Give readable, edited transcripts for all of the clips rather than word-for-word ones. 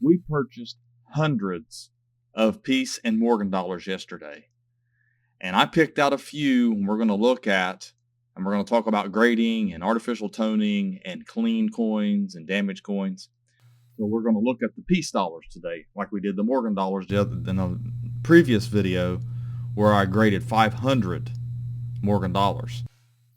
We purchased hundreds of Peace and Morgan dollars yesterday, and I picked out a few we're going to look at, and we're going to talk about grading and artificial toning and clean coins and damaged coins. So we're going to look at the Peace dollars today, like we did the Morgan dollars in a previous video where I graded 500 Morgan dollars.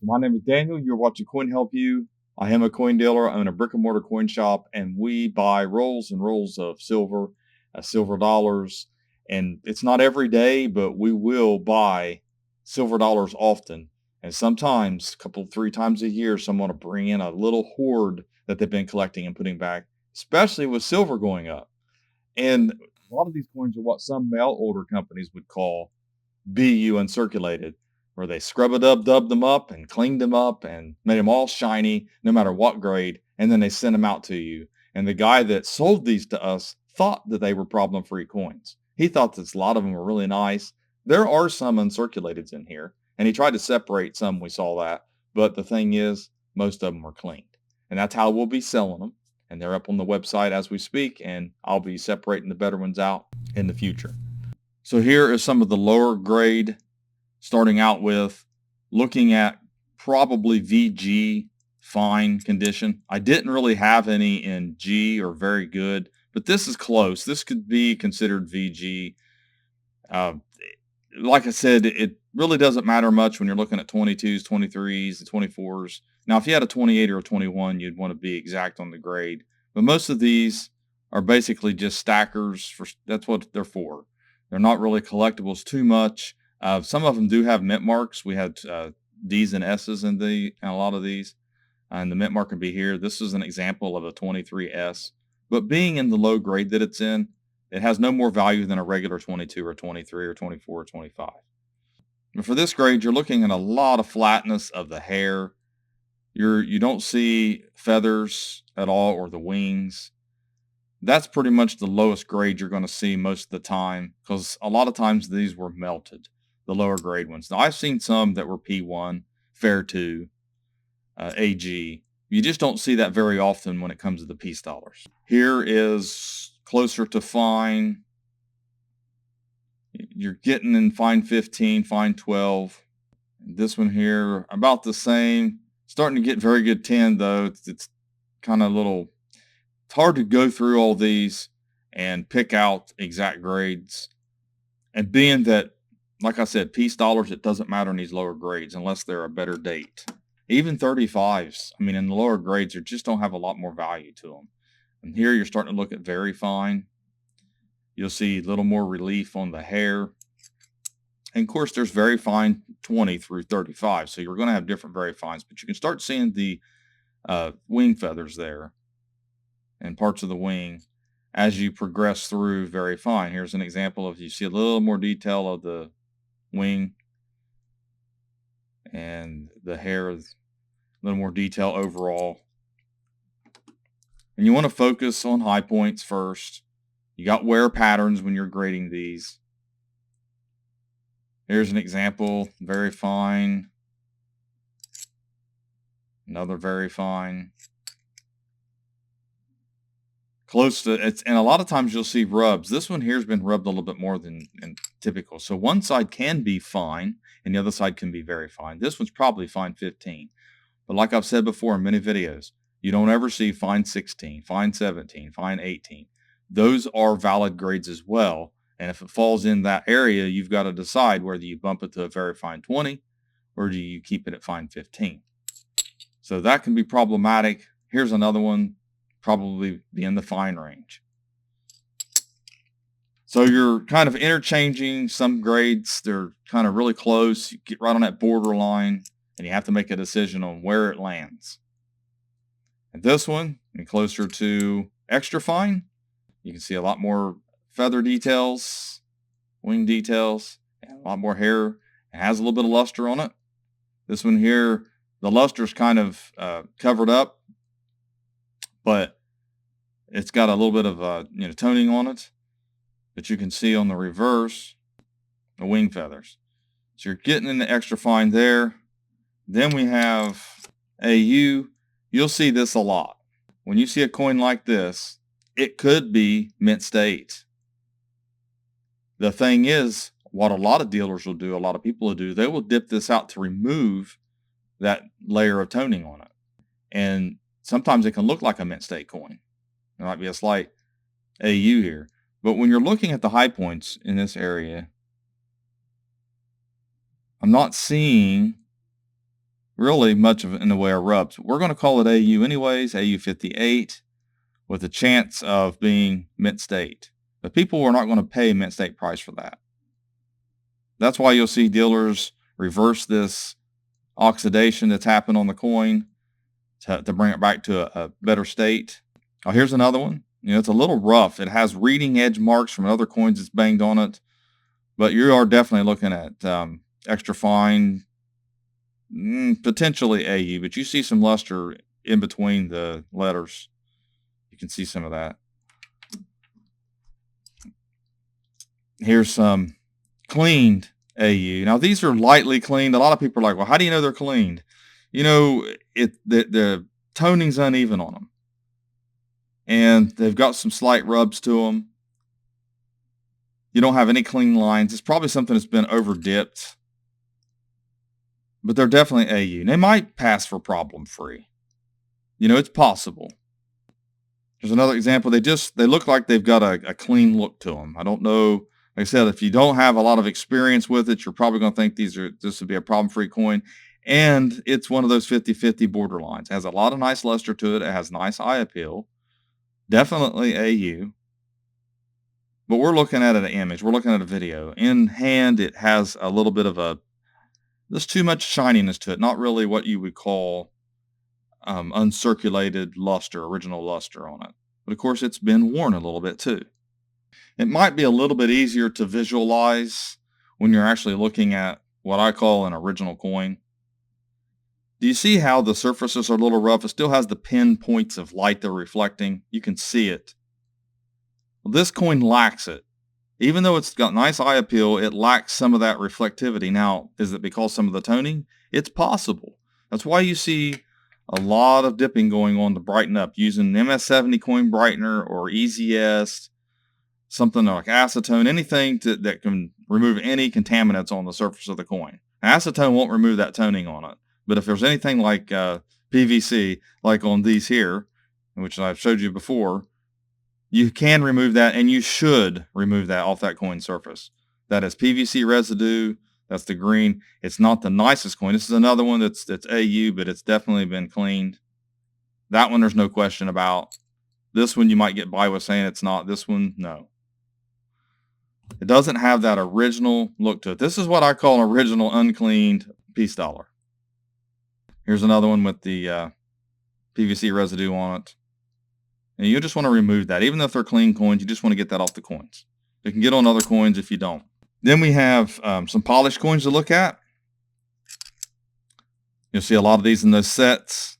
My name is Daniel. You're watching Coin Help You. I am a coin dealer. I own a brick and mortar coin shop, and we buy rolls and rolls of silver dollars. And it's not every day, but we will buy silver dollars often. And sometimes, a couple, 3 times a year, someone will bring in a little hoard that they've been collecting and putting back, especially with silver going up. And a lot of these coins are what some mail order companies would call BU uncirculated, where they dubbed them up and cleaned them up and made them all shiny, no matter what grade, and then they sent them out to you. And the guy that sold these to us thought that they were problem-free coins. He thought that a lot of them were really nice. There are some uncirculateds in here, and he tried to separate some. We saw that, but the thing is, most of them were cleaned, and that's how we'll be selling them. And they're up on the website as we speak, and I'll be separating the better ones out in the future. So here is some of the lower grade, starting out with looking at probably VG fine condition. I didn't really have any in G or very good, but this is close. This could be considered VG. Like I said, it really doesn't matter much when you're looking at 22s, 23s, and 24s. Now, if you had a 28 or a 21, you'd want to be exact on the grade. But most of these are basically just stackers. That's what they're for. They're not really collectibles too much. Some of them do have mint marks. We had D's and S's in a lot of these. And the mint mark can be here. This is an example of a 23S. But being in the low grade that it's in, it has no more value than a regular 22 or 23 or 24 or 25. But for this grade, you're looking at a lot of flatness of the hair. You don't see feathers at all or the wings. That's pretty much the lowest grade you're going to see most of the time, because a lot of times these were melted, the lower grade ones. Now, I've seen some that were P1, Fair 2, AG. You just don't see that very often when it comes to the Peace dollars. Here is closer to fine. You're getting in fine 15, fine 12. This one here, about the same. Starting to get very good 10, though. It's kind of it's hard to go through all these and pick out exact grades. And being that, like I said, Peace dollars, it doesn't matter in these lower grades unless they're a better date. Even 35s, I mean, in the lower grades, they just don't have a lot more value to them. And here you're starting to look at very fine. You'll see a little more relief on the hair. And of course, there's very fine 20 through 35. So you're going to have different very fines, but you can start seeing the wing feathers there and parts of the wing as you progress through very fine. Here's an example of, you see a little more detail of the wing and the hair, a little more detail overall. And you want to focus on high points first. You got wear patterns when you're grading these. Here's an example, very fine. Another very fine. Close to it's, and a lot of times you'll see rubs. This one here has been rubbed a little bit more than typical. So one side can be fine and the other side can be very fine. This one's probably fine 15. But like I've said before in many videos, you don't ever see fine 16, fine 17, fine 18. Those are valid grades as well. And if it falls in that area, you've got to decide whether you bump it to a very fine 20 or do you keep it at fine 15. So that can be problematic. Here's another one, probably be in the fine range. So you're kind of interchanging some grades. They're kind of really close. You get right on that borderline and you have to make a decision on where it lands. And this one, and closer to extra fine, you can see a lot more feather details, wing details, and a lot more hair. It has a little bit of luster on it. This one here, the luster's kind of covered up, but it's got a little bit of toning on it. But you can see on the reverse, the wing feathers. So you're getting in the extra fine there. Then we have AU. You'll see this a lot. When you see a coin like this, it could be mint state. The thing is, what a lot of dealers will do, a lot of people will do, they will dip this out to remove that layer of toning on it. And sometimes it can look like a mint state coin. There might be a slight AU here. But when you're looking at the high points in this area, I'm not seeing really much of it in the way of rubs. We're going to call it AU anyways, AU 58, with a chance of being mint state. But people are not going to pay mint state price for that. That's why you'll see dealers reverse this oxidation that's happened on the coin to bring it back to a better state. Oh, here's another one. It's a little rough. It has reading edge marks from other coins that's banged on it. But you are definitely looking at extra fine, potentially AU. But you see some luster in between the letters. You can see some of that. Here's some cleaned AU. Now, these are lightly cleaned. A lot of people are like, well, how do you know they're cleaned? The toning's uneven on them. And they've got some slight rubs to them. You don't have any clean lines. It's probably something that's been over dipped. But they're definitely AU. They might pass for problem free. It's possible. There's another example. They look like they've got a clean look to them. I don't know. Like I said, if you don't have a lot of experience with it, you're probably going to think this would be a problem-free coin. And it's one of those 50-50 borderlines. It has a lot of nice luster to it. It has nice eye appeal. Definitely AU. But we're looking at an image. We're looking at a video. In hand, it has a little bit of there's too much shininess to it. Not really what you would call uncirculated luster, original luster on it. But of course, it's been worn a little bit too. It might be a little bit easier to visualize when you're actually looking at what I call an original coin. Do you see how the surfaces are a little rough? It still has the pinpoints of light they're reflecting. You can see it. Well, this coin lacks it. Even though it's got nice eye appeal, it lacks some of that reflectivity. Now, is it because some of the toning? It's possible. That's why you see a lot of dipping going on to brighten up using MS70 coin brightener or EZS, something like acetone, anything that can remove any contaminants on the surface of the coin. Acetone won't remove that toning on it. But if there's anything like PVC, like on these here, which I've showed you before, you can remove that, and you should remove that off that coin surface. That is PVC residue. That's the green. It's not the nicest coin. This is another one that's AU, but it's definitely been cleaned. That one, there's no question about. This one, you might get by with saying it's not. This one, no. It doesn't have that original look to it. This is what I call an original uncleaned piece dollar. Here's another one with the PVC residue on it. And you just want to remove that. Even if they're clean coins, you just want to get that off the coins. You can get on other coins if you don't. Then we have some polished coins to look at. You'll see a lot of these in those sets.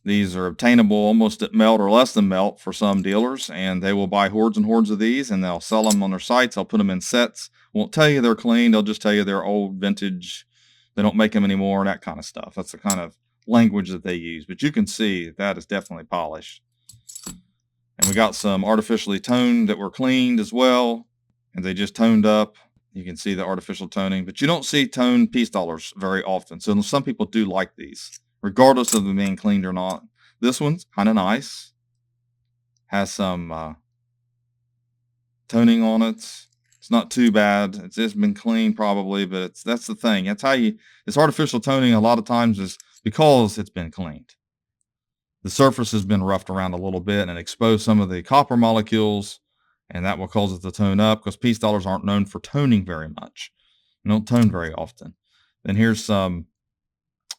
These are obtainable almost at melt or less than melt for some dealers, and they will buy hordes and hordes of these, and they'll sell them on their sites. They'll put them in sets. Won't tell you they're clean. They'll just tell you they're old vintage. They don't make them anymore, and that kind of stuff. That's the kind of language that they use. But you can see that is definitely polished. And we got some artificially toned that were cleaned as well, and they just toned up. You can see the artificial toning, but you don't see toned piece dollars very often. So some people do like these, regardless of them being cleaned or not. This one's kind of nice. Has some toning on it. It's not too bad. It's just been cleaned probably, but that's the thing. That's how this artificial toning a lot of times is because it's been cleaned. The surface has been roughed around a little bit and exposed some of the copper molecules, and that will cause it to tone up because piece dollars aren't known for toning very much. They don't tone very often. Then here's some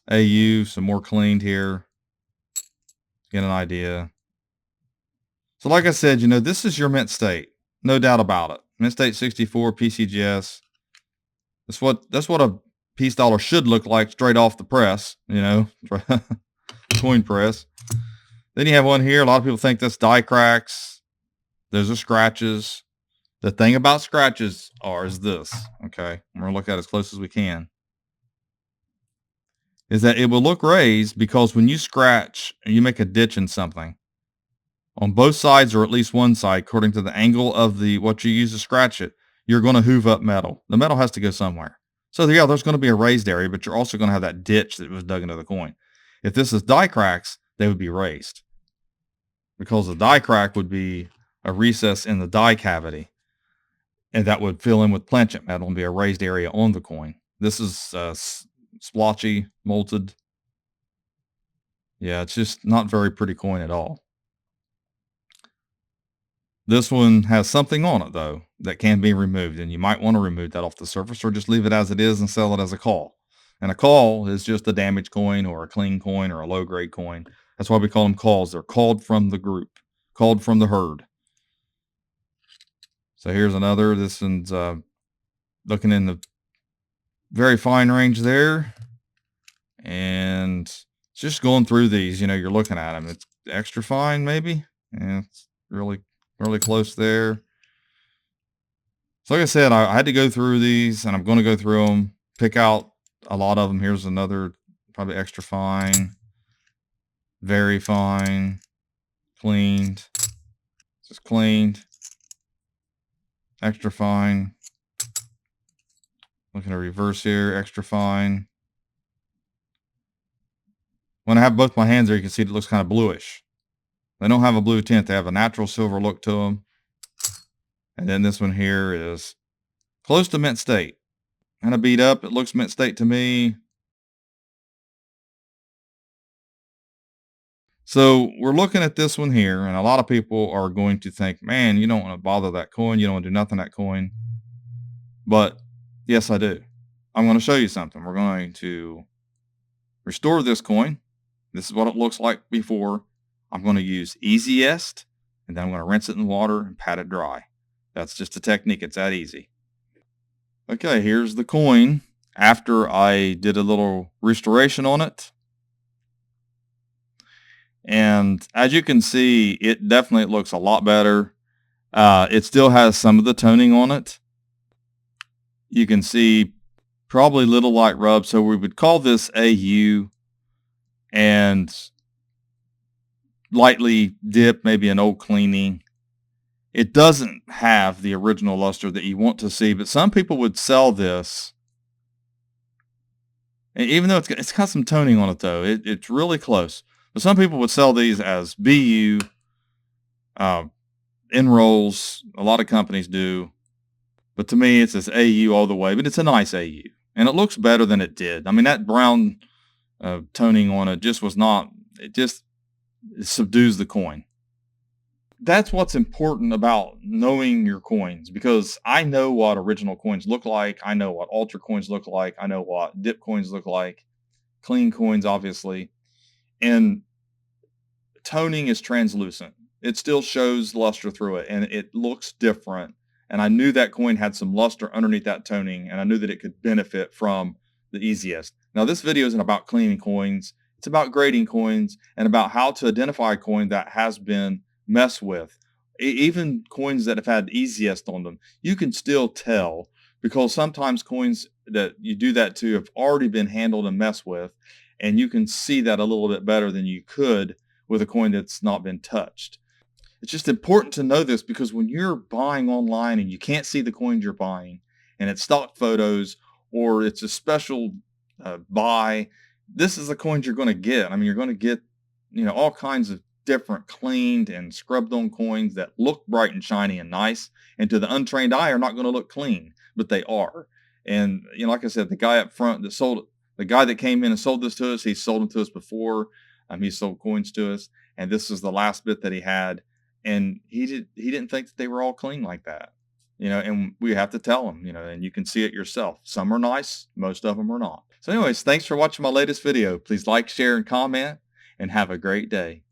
AU, some more cleaned here. Get an idea. So like I said, this is your mint state. No doubt about it. Mint state 64, PCGS. That's what a piece dollar should look like straight off the press, coin press. Then you have one here. A lot of people think that's die cracks. Those are scratches. The thing about scratches is this, okay? I'm going to look at it as close as we can. Is that it will look raised because when you scratch and you make a ditch in something, On both sides, or at least one side, according to the angle of the what you use to scratch it, you're going to hoove up metal. The metal has to go somewhere. So yeah, there's going to be a raised area, but you're also going to have that ditch that was dug into the coin. If this is die cracks, they would be raised, because the die crack would be a recess in the die cavity, and that would fill in with planchet metal and be a raised area on the coin. This is splotchy, molted. Yeah, it's just not very pretty coin at all. This one has something on it, though, that can be removed, and you might want to remove that off the surface or just leave it as it is and sell it as a call. And a call is just a damaged coin or a clean coin or a low-grade coin. That's why we call them calls. They're called from the group, called from the herd. So here's another. This one's looking in the very fine range there. And just going through these, you're looking at them. It's extra fine, maybe. Yeah, it's really close there. So like I said, I had to go through these, and I'm going to go through them, pick out a lot of them. Here's another, probably extra fine, very fine, cleaned, just cleaned, extra fine. Looking at reverse here, extra fine. When I have both my hands there, you can see it looks kind of bluish. They don't have a blue tint. They have a natural silver look to them. And then this one here is close to mint state. Kind of beat up. It looks mint state to me. So we're looking at this one here, and a lot of people are going to think, man, you don't want to bother that coin. You don't want to do nothing to that coin. But yes, I do. I'm going to show you something. We're going to restore this coin. This is what it looks like before. I'm going to use easiest, and then I'm going to rinse it in water and pat it dry. That's just a technique. It's that easy. Okay, here's the coin after I did a little restoration on it. And as you can see, it definitely looks a lot better. It still has some of the toning on it. You can see probably little light rub. So we would call this AU, and lightly dip, maybe an old cleaning. It doesn't have the original luster that you want to see, but some people would sell this. And even though it's got some toning on it, though, it's really close. But some people would sell these as BU, in rolls. A lot of companies do. But to me, it's this AU all the way. But it's a nice AU. And it looks better than it did. I mean, that brown toning on it just was not, it subdues the coin. That's what's important about knowing your coins, because I know what original coins look like. I know what altar coins look like. I know what dip coins look like. Clean coins, obviously. And toning is translucent. It still shows luster through it, and it looks different. And I knew that coin had some luster underneath that toning, and I knew that it could benefit from the easiest. Now, this video isn't about cleaning coins. It's about grading coins and about how to identify a coin that has been messed with. Even coins that have had easiest on them, you can still tell, because sometimes coins that you do that to have already been handled and messed with, and you can see that a little bit better than you could with a coin that's not been touched. It's just important to know this, because when you're buying online and you can't see the coins you're buying, and it's stock photos or it's a special buy, this is the coins you're going to get. I mean, you're going to get, all kinds of different cleaned and scrubbed on coins that look bright and shiny and nice, and to the untrained eye are not going to look clean, but they are. And, like I said, the guy up front that sold it, the guy that came in and sold this to us, he sold them to us before. He sold coins to us, and this is the last bit that he had. And he didn't think that they were all clean like that, and we have to tell him, and you can see it yourself. Some are nice, most of them are not. So anyways, thanks for watching my latest video. Please like, share, and comment, and have a great day.